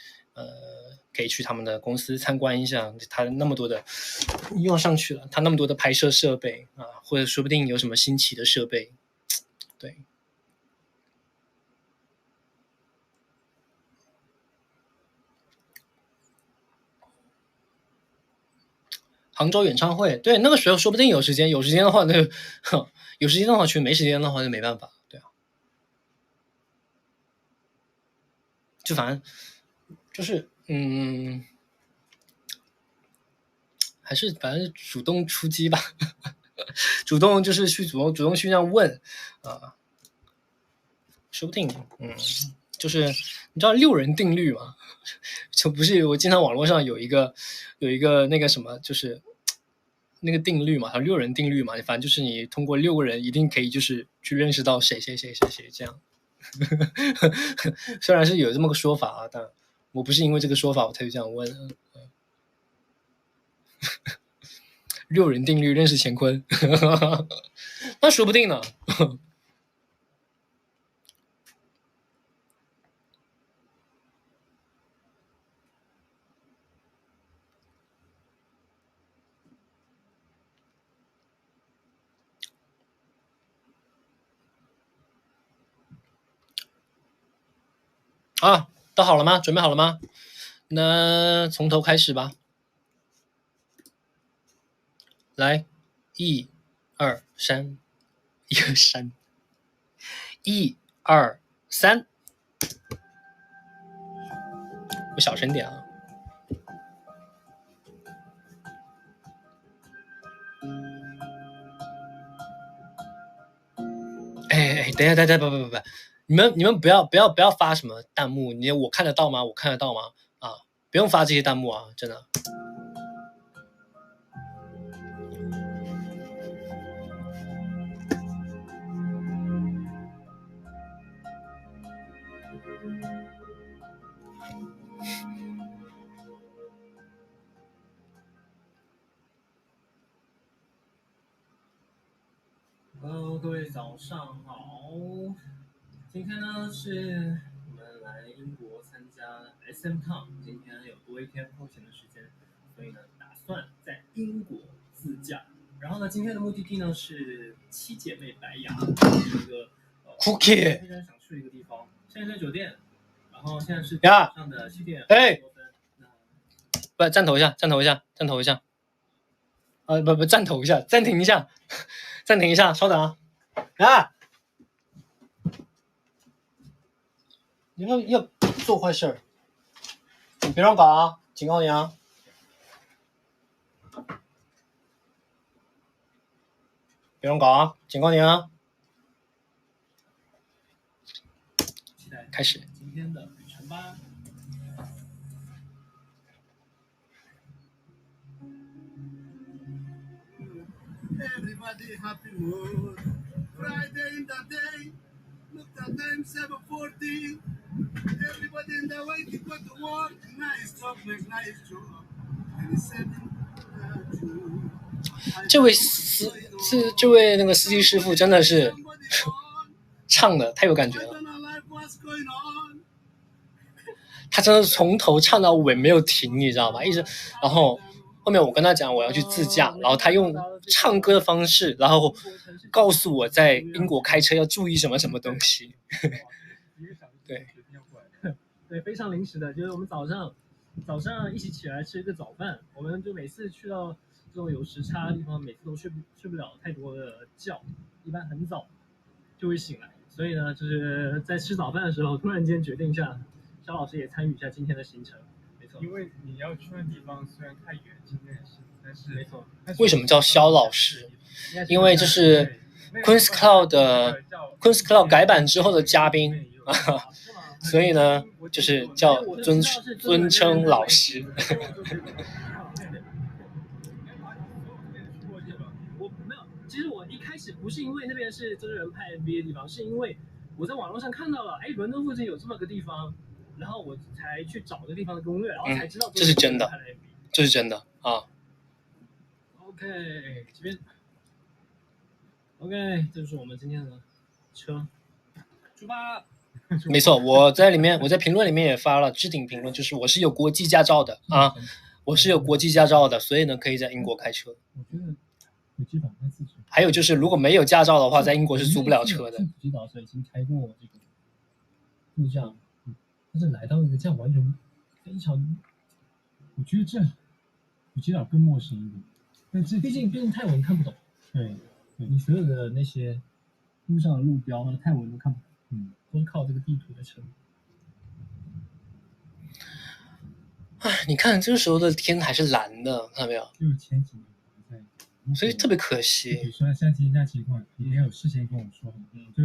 S1: 可以去他们的公司参观一下，他那么多的又要上去了，他那么多的拍摄设备啊，或者说不定有什么新奇的设备，对。杭州演唱会，对，那个时候说不定有时间，有时间的话那就，有时间的话去，没时间的话就没办法，对啊，就反正就是还是反正主动出击吧，主动就是去主动去这样问啊，说不定就是你知道六人定律吗？就不是我经常网络上有一个那个什么，就是那个定律嘛，它六人定律嘛，反正就是你通过六个人一定可以就是去认识到谁谁谁谁谁这样。虽然是有这么个说法啊，但我不是因为这个说法我才这样问的。六人定律认识乾坤，那说不定呢。啊，都好了吗？准备好了吗？那从头开始吧。来，一、二、三，一个三，一、二、三，我小声点啊。哎，等一下，不，你们不要发什么弹幕，我看得到吗？我看得到吗？啊，不用发这些弹幕啊，真的。各位早上好，今天呢是我们来英国参加 SM Town，今天有多一天空闲的时间，所以呢打算在英国自驾。然后呢，今天的目的地呢是七姐妹白牙，一个Cookie 非常想去的一个地方。现在在酒店，然后现在是早上的7点多分。不，站头一下，不，暂停一下，暂停一下，稍等啊！你要做坏事儿，你别乱搞啊！警告你啊！别乱搞啊！警告你啊！开始今天的旅程吧。
S2: Everybody happy mood. Friday in the day. Look at them 7:40. Everybody in the way to go to work. Nice job, nice job. 27
S1: 这位那个司机师傅真的是唱的太有感觉了，他真的从头唱到尾没有停，你知道吧？一直，然后后面我跟他讲我要去自驾，然后他用唱歌的方式，然后告诉我在英国开车要注意什么什么东西。对，
S3: 对，非常临时的，就是我们早上一起起来吃一个早饭，我们就每次去到这种有时差的地方，每次都睡不了太多的觉，一般很早就会醒来，所以呢，就是在吃早饭的时候，突然间决定一下，肖老师也参与一下今天的行程。没错，
S4: 因为你要去的地方虽然太远，今天也是，但是
S3: 没错。
S1: 为什么叫肖老师？因为这是 Queen's Cloud 改版之后的嘉宾所以呢，就是叫尊称老师。
S3: 我没有，其实我一开始不是因为那边是真人拍 MV 的地方，是因为我在网络上看到了，伦敦附近有这么个地方，然后我才去找这个地方的攻略，然后才知道
S1: 这是真的，这是真的啊。
S3: OK， 这边 OK， 这就是我们今天的车，出发。
S1: 没错，我在评论里面也发了置顶评论，就是我是有国际驾照的啊，我是有国际驾照的，所以呢可以在英国开车。
S4: 我觉得普吉岛自己
S1: 还有就是如果没有驾照的话，在英国是租不了车的。
S4: 普吉岛已经开过这个度假，但是来到一个这样完全非常，我觉得这普吉岛更陌生一点。但这毕竟泰文看不懂，对，你所有的那些路上的路标和泰文都看不懂，都是靠这个地图的撑。
S1: 哎，你看这个时候的天还是蓝的，看到没有？
S4: 就是前几年
S1: 所以特别可惜。
S4: 比如说像今天这样情况，你也有事先跟我说，就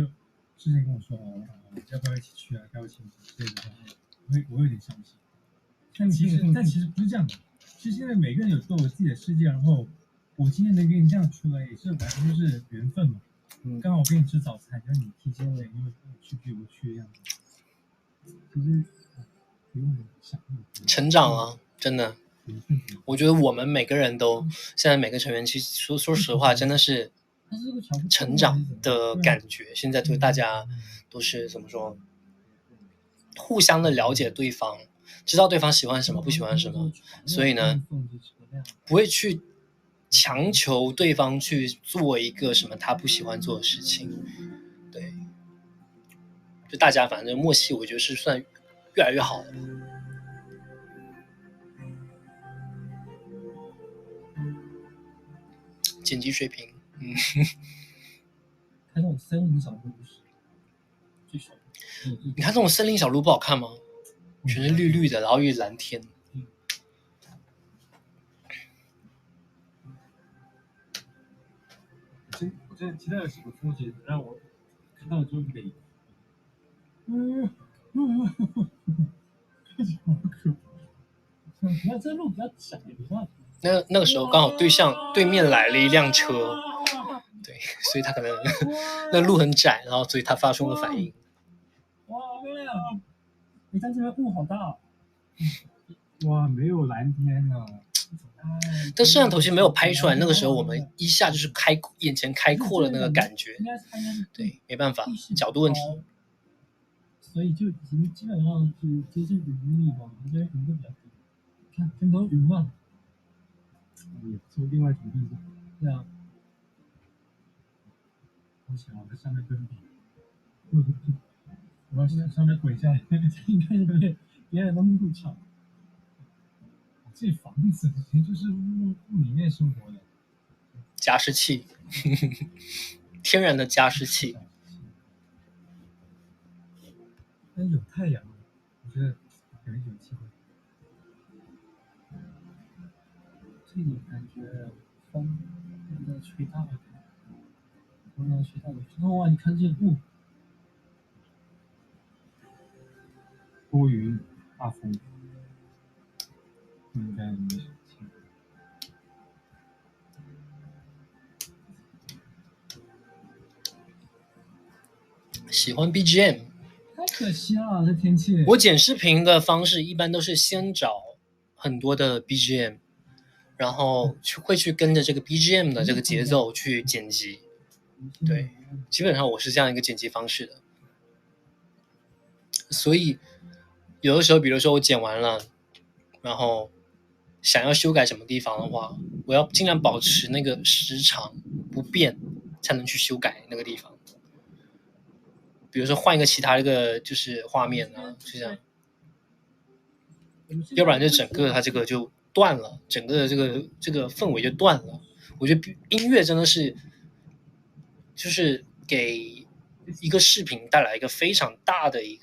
S4: 事先跟我说要不要一起去啊，该不要一起之类的话，我有点伤心。但其实不是这样的，其实现在每个人都有自己的世界，然后我今天能跟你这样出来，也是完全就是缘分嘛。刚好我跟你吃早餐，让你提前了，因为去比我去的样子，其实不用想
S1: 成长了，真的。我觉得我们每个人都现在每个成员，其实说实话，真的是成长的感觉。现在对大家都是怎么说，互相的了解对方，知道对方喜欢什么，不喜欢什么，所以呢，不会去强求对方去做一个什么他不喜欢做的事情。对，就大家反正默契，我觉得是算越来越好的。剪辑水平，
S4: 看这种森林小路最爽。
S1: 你看这种森林小路不好看吗？全是绿绿的，然后又蓝天。
S4: 我真的期待的是个风景，让我看到就美。那这路比较窄，
S1: 那个时候刚好对面来了一辆车，对，所以他可能那路很窄，然后所以他发出了反应。
S4: 哇，好漂亮！你看这边雾好大。哇，没有蓝天啊。
S1: 但摄像头其实没有拍出来，那个时候我们一下就是眼前开阔了那个感觉。对，没办法，角度问题。
S4: 所以就已经基本上是接近云的地方，这边云都比较低。看全都云嘛，也是另外一种地方。对啊，我想我在上面奔跑，我要在上面滚下来，应该是别人都入场。这房子就是屋里面生活的
S1: 加湿器，天然的加湿器。
S4: 但有太阳，我觉得可能有机会。这里感觉风在吹大了，风在吹大了。哇，你看这雾，多云大风，应该没什么情况。
S1: 喜欢 BGM。
S4: 太可惜了，这天气。
S1: 我剪视频的方式一般都是先找很多的 BGM， 然后会去跟着这个 BGM 的这个节奏去剪辑。对，基本上我是这样一个剪辑方式的。所以有的时候，比如说我剪完了，然后想要修改什么地方的话，我要尽量保持那个时长不变，才能去修改那个地方。比如说换一个其他一个就是画面啊，就这样，要不然就整个它这个就断了，整个的这个氛围就断了。我觉得音乐真的是就是给一个视频带来一个非常大的一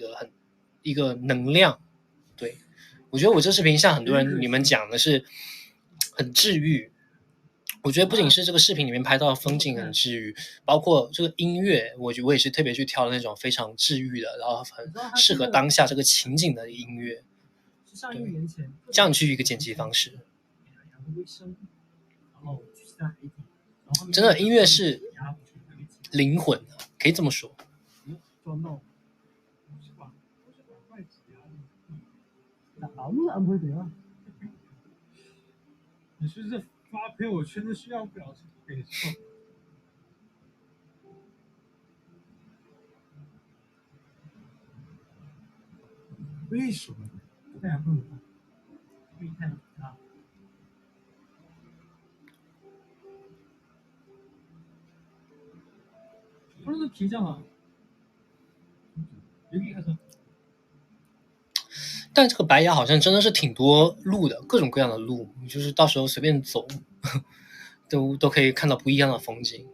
S1: 个能量。对，我觉得我这视频像很多人你们讲的是很治愈。我觉得不仅是这个视频里面拍到的风景很治愈，包括这个音乐，我也是特别去挑那种非常治愈的，然后很适合当下这个情景的音乐。对，这样去一个剪辑方式。真的，音乐是灵魂的，可以这么说。
S4: 你是这发朋友圈的需要表情，我跟你说。为什么？太阳更大，因为太阳很大。不是皮匠啊，여기 가서。
S1: 但这个白崖好像真的是挺多路的，各种各样的路，就是到时候随便走都可以看到不一样的风景。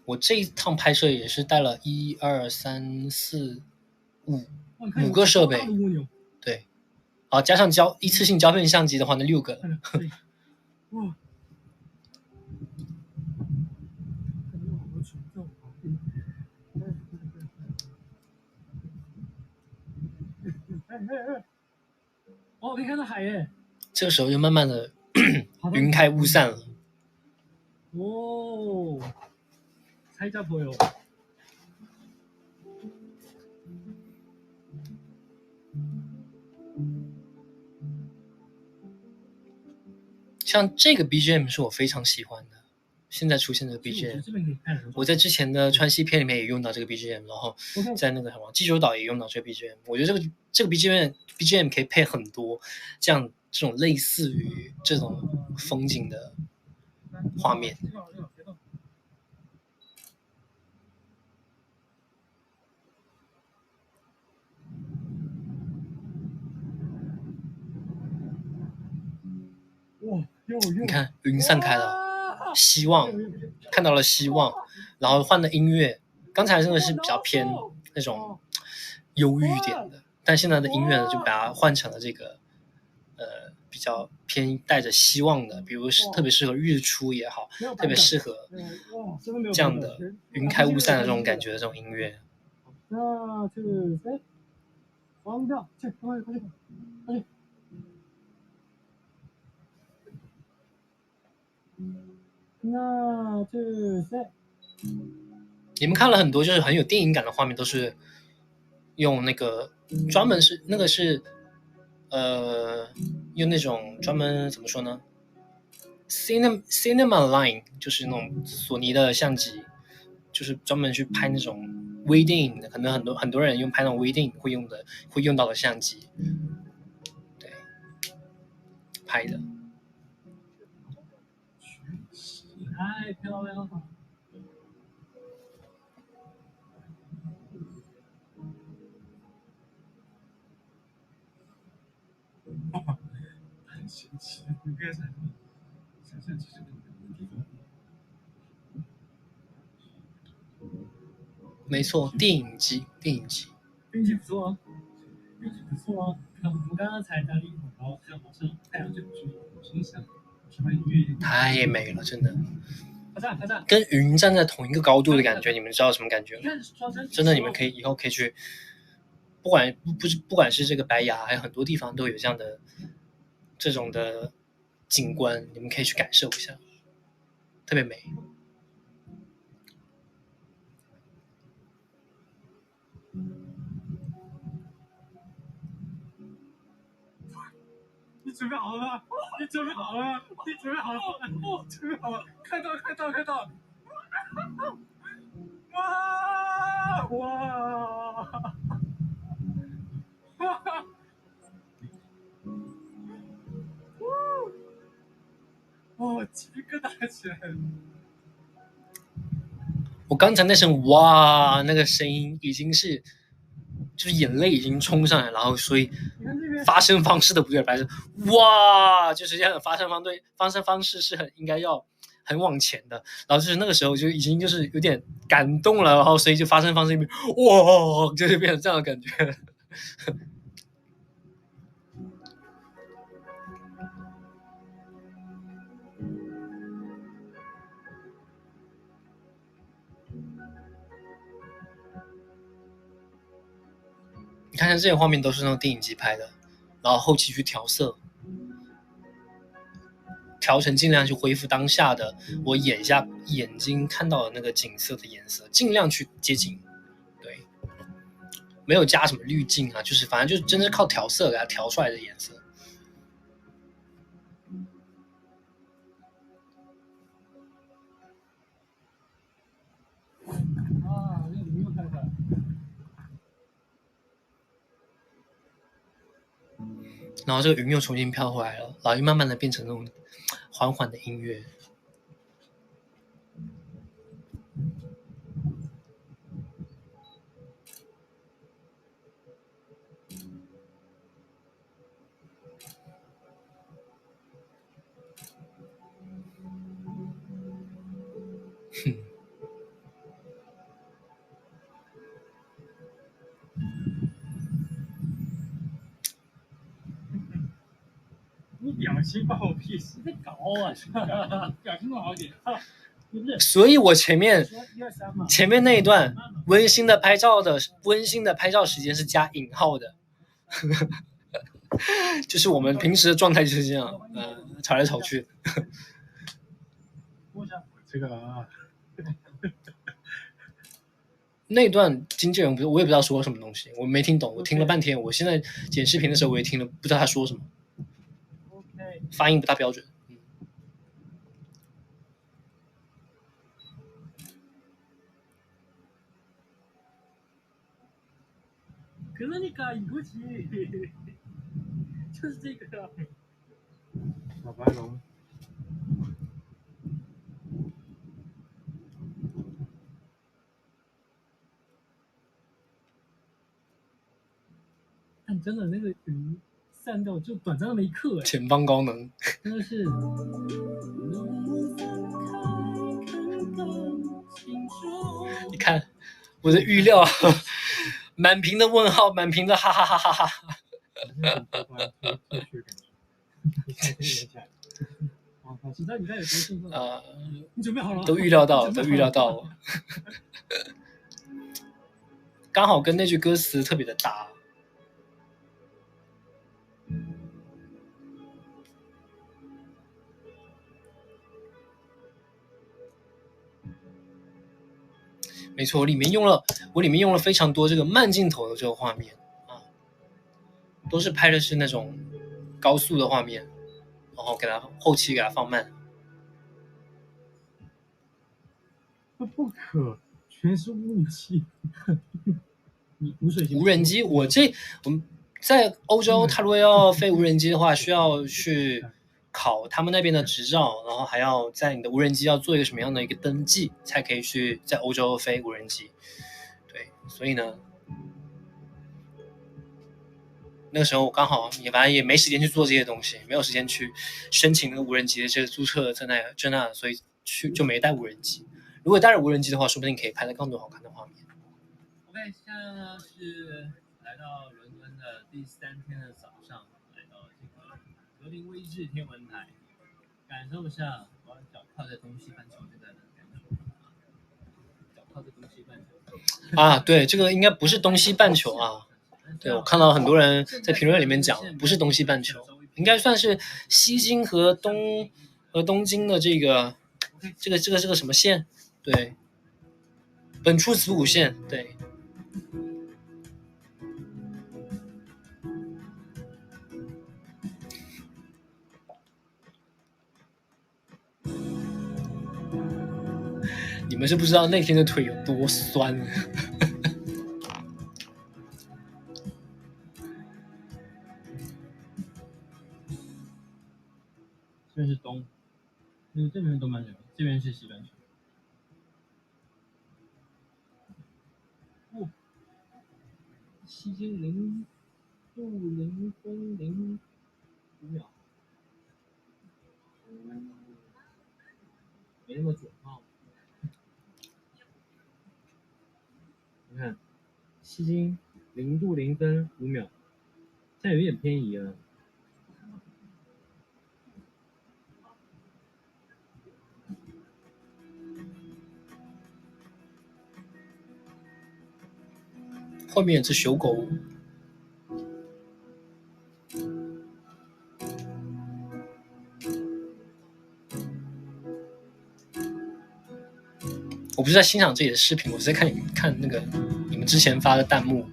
S1: 我这一趟拍摄也是带了1、2、3、4、5个设备，对，啊，加上一次性胶片相机的话，那6个。
S4: 哇！哦，可以看到海耶！
S1: 这个时候就慢慢的云开雾散了。
S4: 哦，살짝보여。
S1: 像这个 BGM 是我非常喜欢的，现在出现的 BGM， 我在之前的川西片里面也用到这个 BGM， 然后在那个什么济州岛也用到这个 BGM。我觉得这个 BGM 可以配很多这种类似于这种风景的画面。你看云散开了，希望，看到了希望，然后换的音乐，刚才真的是比较偏那种忧郁点的，但现在的音乐呢就把它换成了这个比较偏带着希望的，比如是特别适合日出也好，特别适合这样的云开雾散的这种感觉的这种音乐。
S4: 하나, 둘, 셋. 완벽. 가지. 하나, 둘, 셋.
S1: 你们看了很多就是很有电影感的画面，都是用那个专门是那个是用那种专门怎么说呢 ？Cinema Line 就是那种索尼的相机，就是专门去拍那种微电影的，可能很多人用拍那种微电影会用到的相机，对，拍的。
S4: 太漂亮了。很神奇，你刚才想象其实没有地方。
S1: 没错，电影机。
S4: 运气不错啊，看我们刚刚才打理好，然后看好像太阳就不是真香，是把音乐
S1: 太美了，真的。
S4: 拍照，
S1: 跟云站在同一个高度的感觉，你们知道什么感觉吗？真的，你们以后可以去，不管是这个白崖，还有很多地方都有这样的这种的景观，你们可以去感受一下，特别美。
S4: 你准备好了吗？你准备好了吗？你准备好了吗？哦，准备好了，看到，哇哇！哦，鸡皮疙瘩起来了。
S1: 我刚才那声哇，那个声音已经是，就是眼泪已经冲上来，然后所以发声方式的不对，反正哇，就是这样的发声方式是应该要很往前的，然后就是那个时候就已经就是有点感动了，然后所以就发声方式变哇，就是变成这样的感觉。你看看这些画面都是那种电影机拍的，然后后期去调色，调成尽量去恢复当下的我眼睛看到的那个景色的颜色，尽量去接近。对，没有加什么滤镜啊，就是反正就真的是靠调色给它调出来的颜色。
S3: 啊，那个云又开出来了。
S1: 然后这个云又重新飘回来了，然后又慢慢的变成那种缓缓的音乐。
S4: 你表情关我屁事，
S3: 你在搞啊！
S4: 表情弄好一点。
S3: 你不是
S1: 所以我前面
S3: 说1、2、3嘛？
S1: 那一段温馨的拍照时间是加引号的，就是我们平时的状态就是这样，吵来吵去。
S3: 摸一下。
S4: 这个啊，
S1: 那段经纪人我也不知道说什么东西，我没听懂，我听了半天。我现在剪视频的时候我也听了，不知道他说什么，
S3: OK。
S1: 发音不大标准。
S3: 可是你卡一过去，就是这个。
S4: 小白龙。
S3: 但真的那个云散掉就短暂那么一刻，
S1: 前方高能，
S3: 真的是。
S1: 你看我的预料，满屏的问号，满屏的哈哈哈哈哈。
S3: 你知道你在有多兴奋？你准备好了吗？
S1: 都预料到。刚好跟那句歌词特别的搭。没错，我里面用了非常多这个慢镜头的这个画面啊，都是拍的是那种高速的画面，然后后期给它放慢。
S4: 不可，全是雾气。
S1: 无人机，我们在欧洲，他如果要飞无人机的话，需要去考他们那边的执照，然后还要在你的无人机要做一个什么样的一个登记，才可以去在欧洲飞无人机。对，所以呢，那个时候我刚好反正也没时间去做这些东西，没有时间去申请那个无人机的这个注册在那，所以就没带无人机。如果带着无人机的话，说不定可以拍得更多好看的画面。
S3: OK，现在呢是来到伦敦的第3天的早上，来到这个格林威治天文台，感受一下我脚靠在东西半球这个感觉。脚靠在东西半球
S1: 啊，对，这个应该不是东西半球啊。对，我看到很多人在评论里面讲，不是东西半球，应该算是西经和东经的这个什么线？对，本初子午线，对。你们是不知道那天的腿有多酸。
S3: 这边是东，这边是东半球，这边是西半球。哦，西经0度0分05秒，没那么准啊。你看，西经0度0分5秒，现在有点偏移了。
S1: 后面有只小狗。我不是在欣赏自己的视频，我是在看那个你们之前发的弹幕。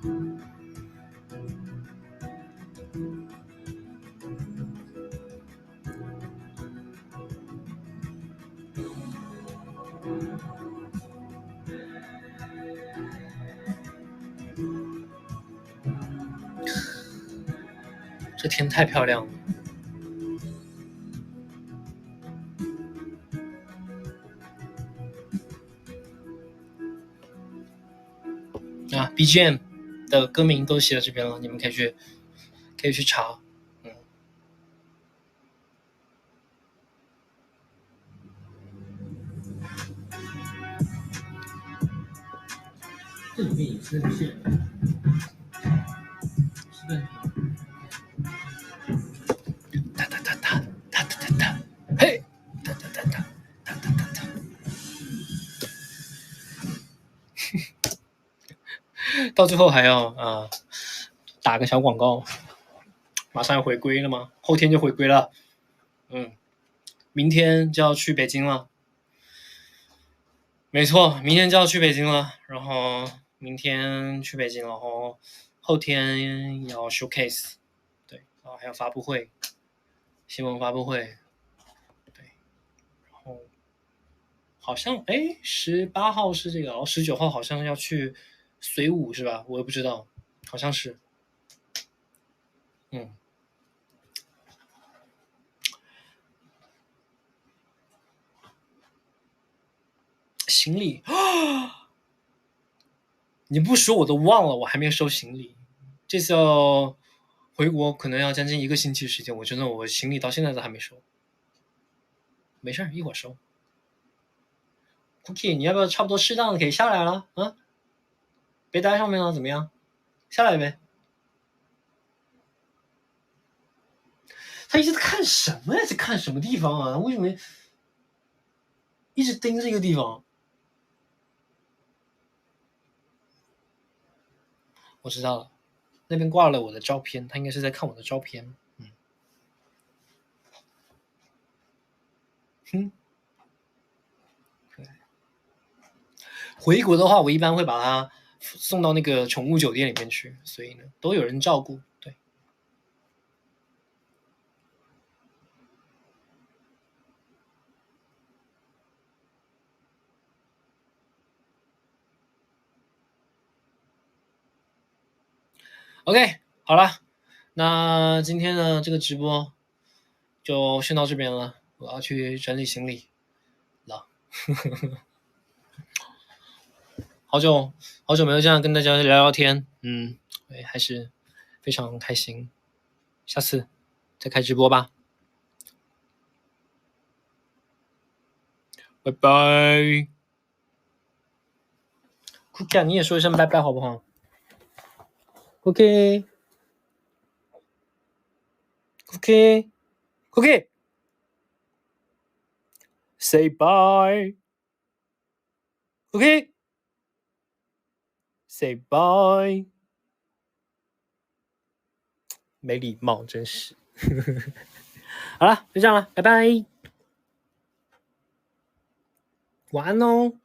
S1: 这天太漂亮了。啊 ，BGM 的歌名都写在这边了，你们可以去查。
S3: 这里面也是那个线，是的。
S1: 哒哒哒哒哒哒哒哒，嘿，哒哒哒哒哒哒哒哒。到最后还要打个小广告，马上要回归了吗？后天就回归了，明天就要去北京了。没错，明天就要去北京了，然后明天去北京，然后后天要 showcase， 对，然后还有发布会，新闻发布会，对，然后好像18号是这个，然后19号好像要去随舞是吧？我也不知道，好像是，行李你不说我都忘了，我还没收行李。这次要回国，可能要将近1个星期时间。我觉得我行李到现在都还没收。没事，一会儿收。Cookie， 你要不要差不多适当的可以下来了啊？别待上面了，怎么样？下来呗。他一直在看什么呀？在看什么地方啊？为什么一直盯着一个地方？我知道了，那边挂了我的照片，他应该是在看我的照片。回国的话，我一般会把它送到那个宠物酒店里面去，所以呢，都有人照顾。对。OK， 好了，那今天的这个直播就先到这边了，我要去整理行李了。好久没有这样跟大家聊聊天，还是非常开心。下次再开直播吧，拜拜。Cookie， 你也说一声拜拜好不好 ？Cookie， say bye。say bye。没礼貌，真是。好了，就这样了，拜拜。晚安哦。